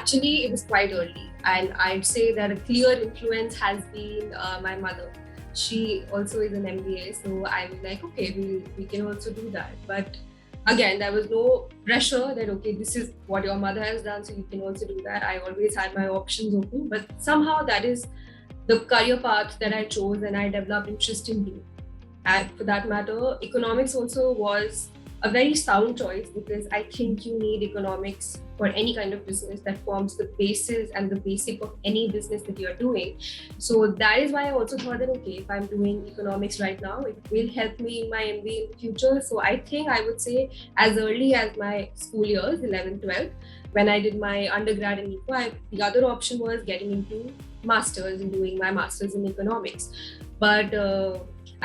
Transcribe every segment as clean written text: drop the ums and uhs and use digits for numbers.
Actually, it was quite early, and I'd say that a clear influence has been my mother. She also is an MBA, so I was like, okay, we can also do that. But again, there was no pressure that okay, this is what your mother has done, so you can also do that. I always had my options open, but somehow that is the career path that I chose, and I developed interest in doing. And for that matter, economics also was a very sound choice because I think you need economics for any kind of business that forms the basis and the basic of any business that you're doing. So that is why I also thought that okay, if I'm doing economics right now, it will help me in my MBA in the future. So I think I would say as early as my school years, 11, 12, when I did my undergrad in eco, the other option was getting into masters and doing my masters in economics. But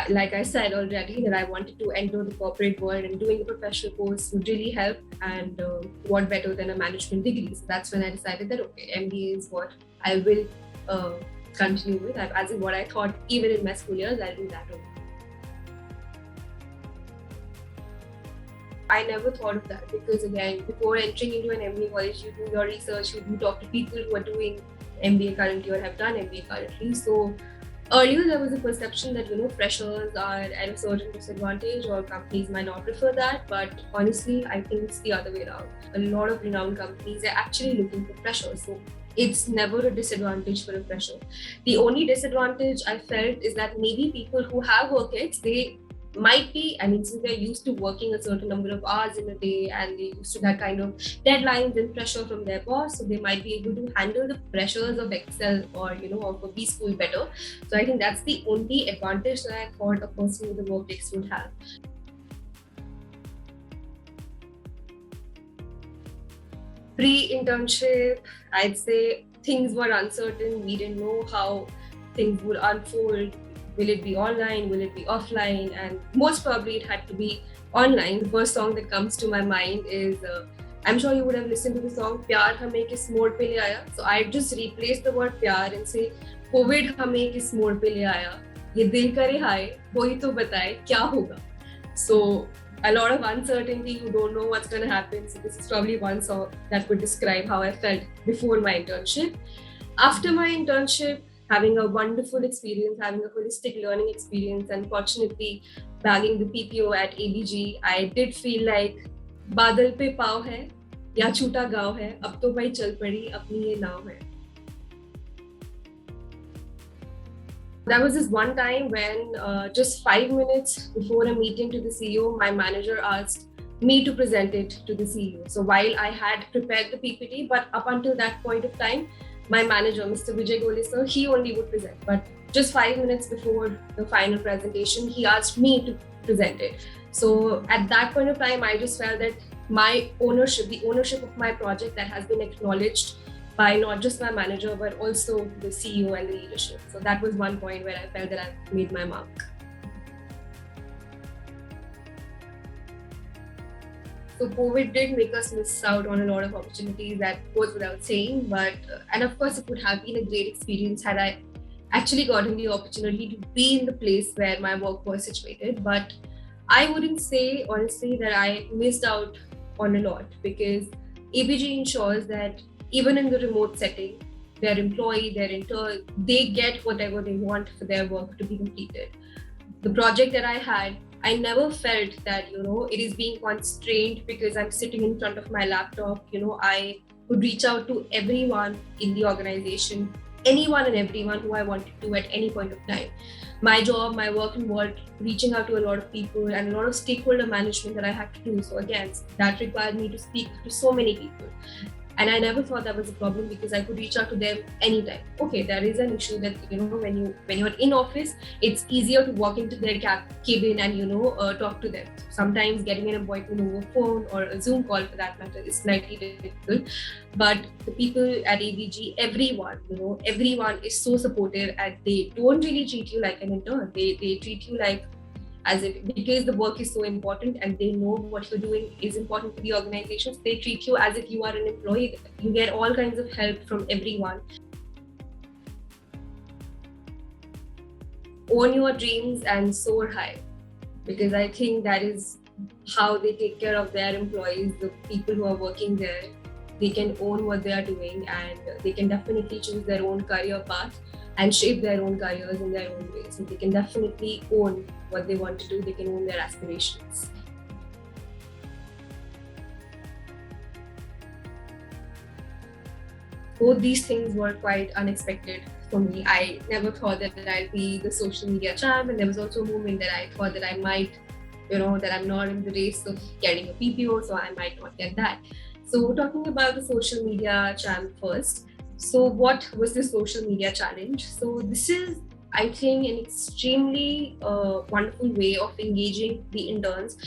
like I said already, that I wanted to enter the corporate world, and doing a professional course would really help. And what better than a management degree? So that's when I decided that okay, MBA is what I will continue with. As in what I thought, even in my school years, I'll do that only. I never thought of that because again, before entering into an MBA college, you do your research, you do talk to people who are doing MBA currently or have done MBA currently. So earlier, there was a perception that freshers are at a certain disadvantage, or companies might not prefer that. But honestly, I think it's the other way around. A lot of renowned companies are actually looking for freshers, so it's never a disadvantage for a fresher. The only disadvantage I felt is that maybe people who have work ets, they might be, since they're used to working a certain number of hours in a day and they're used to that kind of deadlines and pressure from their boss, so they might be able to handle the pressures of Excel or of a B school better. So I think that's the only advantage that I thought a person with a work ex would have. Pre-internship, I'd say things were uncertain. We didn't know how things would unfold. Will it be online? Will it be offline? And most probably it had to be online. The first song that comes to my mind is, I'm sure you would have listened to the song Pyar Hame Kis Mode Pe Le Aaya. So I just replace the word pyar and say, COVID Hame Kis Mode Pe Le Aaya. Ye dil kare haye, wohi to bataye, kya hoga? So a lot of uncertainty, you don't know what's going to happen. So this is probably one song that would describe how I felt before my internship. After my internship, having a wonderful experience, having a holistic learning experience, and fortunately bagging the PPO at ABG, I did feel like बादल पे पाव है या छूटा गाँव है, अब तो भाई चल पड़ी अपनी ये नाव है. There was this one time when just 5 minutes before a meeting to the CEO, my manager asked me to present it to the CEO. So while I had prepared the PPT, but up until that point of time, my manager, Mr. Vijay Gole sir, he only would present. But just 5 minutes before the final presentation, he asked me to present it. So at that point of time, I just felt that my ownership, the ownership of my project, that has been acknowledged by not just my manager, but also the CEO and the leadership. So that was one point where I felt that I made my mark. So COVID did make us miss out on a lot of opportunities, that goes without saying. But and of course, it would have been a great experience had I actually gotten the opportunity to be in the place where my work was situated. But I wouldn't say honestly that I missed out on a lot, because ABG ensures that even in the remote setting, their employee, their intern, they get whatever they want for their work to be completed. The project that I had, I never felt that, it is being constrained because I'm sitting in front of my laptop. I could reach out to everyone in the organization, anyone and everyone who I wanted to at any point of time. My job, my work involved reaching out to a lot of people and a lot of stakeholder management that I had to do. So again, that required me to speak to so many people. And I never thought that was a problem because I could reach out to them anytime. Okay, there is an issue that when you're in office, it's easier to walk into their cabin and talk to them. Sometimes getting an appointment over phone or a Zoom call for that matter is slightly difficult. But the people at ABG, everyone is so supportive, and they don't really treat you like an intern. They treat you like as if, because the work is so important and they know what you're doing is important to the organizations, they treat you as if you are an employee. You get all kinds of help from everyone. Own your dreams and soar high, because I think that is how they take care of their employees, the people who are working there. they can own what they are doing, and they can definitely choose their own career path and shape their own careers in their own way. So they can definitely own what they want to do, they can own their aspirations. Both these things were quite unexpected for me. I never thought that I'd be the social media champ, and there was also a moment that I thought that I might, that I'm not in the race of getting a PPO, so I might not get that. So talking about the social media champ first. So what was the social media challenge? So this is, I think, an extremely wonderful way of engaging the interns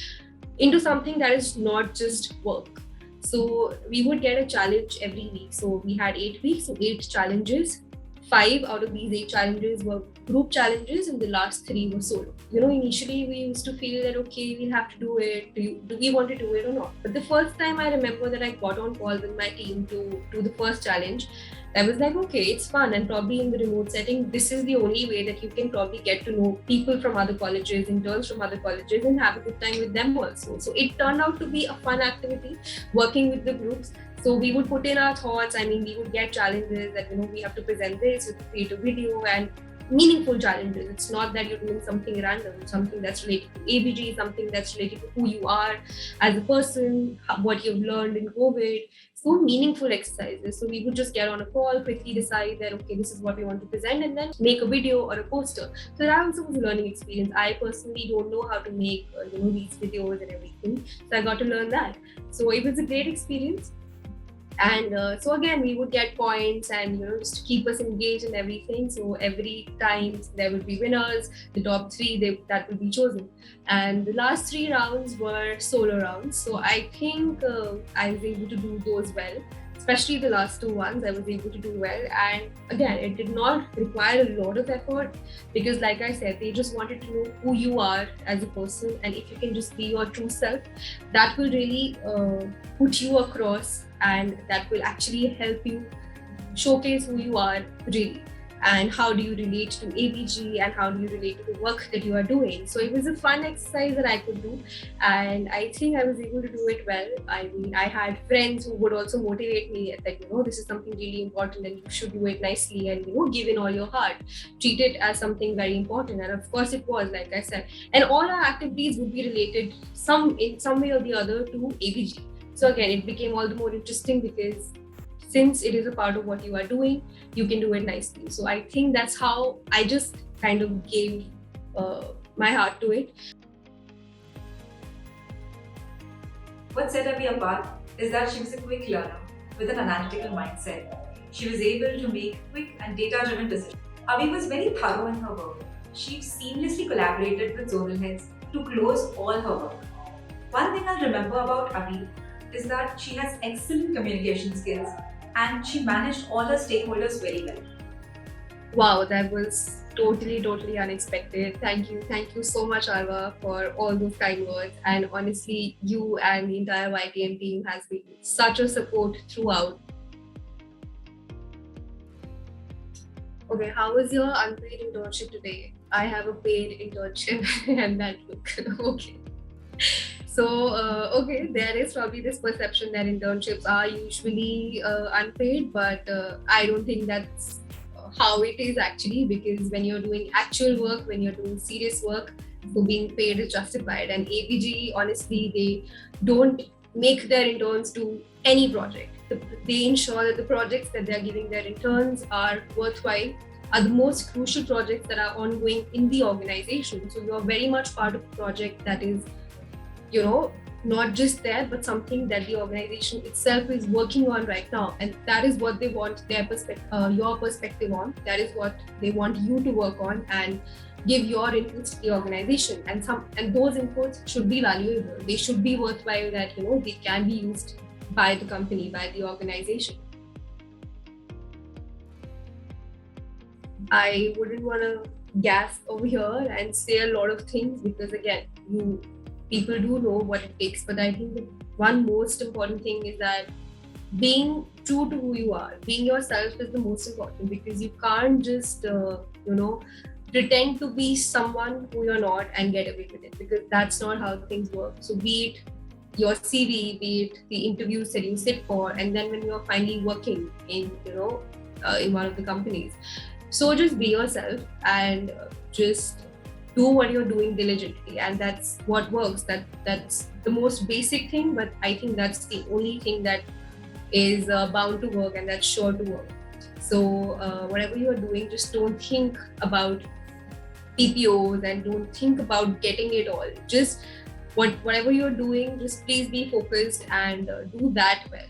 into something that is not just work. So we would get a challenge every week. So we had 8 weeks, so 8 challenges. 5 out of these 8 challenges were group challenges, and the last 3 were solo. Initially we used to feel that, okay, we'll have to do it. Do we want to do it or not? But the first time I remember that I got on call with my team to do the first challenge, I was like, okay, it's fun, and probably in the remote setting, this is the only way that you can probably get to know people from other colleges, interns from other colleges, and have a good time with them also. So it turned out to be a fun activity, working with the groups. So we would put in our thoughts. We would get challenges that, we have to present this, we have to create a video, and meaningful challenges. It's not that you're doing something random, something that's related to ABG, something that's related to who you are as a person, what you've learned in COVID. So meaningful exercises. So we would just get on a call, quickly decide that, okay, this is what we want to present, and then make a video or a poster. So that also was a learning experience. I personally don't know how to make these videos and everything. So I got to learn that. So it was a great experience. And so again, we would get points, and just to keep us engaged and everything. So every time there would be winners, the top 3 that would be chosen, and the last 3 rounds were solo rounds. So I think I was able to do those well, especially the last 2 ones. I was able to do well, and again, it did not require a lot of effort, because like I said, they just wanted to know who you are as a person, and if you can just be your true self, that will really put you across, and that will actually help you showcase who you are really, and how do you relate to ABG, and how do you relate to the work that you are doing. So it was a fun exercise that I could do, and I think I was able to do it well. I had friends who would also motivate me that, this is something really important and you should do it nicely, and give in all your heart, treat it as something very important. And of course it was, like I said, and all our activities would be related in some way or the other to ABG. So again, it became all the more interesting, because since it is a part of what you are doing, you can do it nicely. So I think that's how I just kind of gave my heart to it. What set Avi apart is that she was a quick learner with an analytical mindset. She was able to make quick and data-driven decisions. Avi was very thorough in her work. She seamlessly collaborated with zonal heads to close all her work. One thing I remember about Avi is that she has excellent communication skills, and she managed all her stakeholders very well. Wow, that was totally unexpected. Thank you so much, Arva, for all those kind words. And honestly, you and the entire YTM team has been such a support throughout. Okay, how was your unpaid internship today? I have a paid internship, and that look okay. So, okay, there is probably this perception that internships are usually unpaid, but I don't think that's how it is actually, because when you're doing actual work, when you're doing serious work, so being paid is justified. And ABG, honestly, they don't make their interns do any project. They ensure that the projects that they're giving their interns are worthwhile, are the most crucial projects that are ongoing in the organization. So you're very much part of a project that is not just there, but something that the organization itself is working on right now, and that is what they want your perspective on. That is what they want you to work on and give your inputs to the organization. And those inputs should be valuable. They should be worthwhile. That they can be used by the company, by the organization. I wouldn't want to gas over here and say a lot of things, because again, people do know what it takes, but I think the one most important thing is that being true to who you are, being yourself is the most important, because you can't just, pretend to be someone who you're not and get away with it, because that's not how things work. So be it your CV, be it the interviews that you sit for, and then when you're finally working in, in one of the companies. So just be yourself and just do what you're doing diligently, and that's what works. That's the most basic thing, but I think that's the only thing that is bound to work and that's sure to work. So whatever you're doing, just don't think about PPOs and don't think about getting it all. Just whatever you're doing, just please be focused and do that well.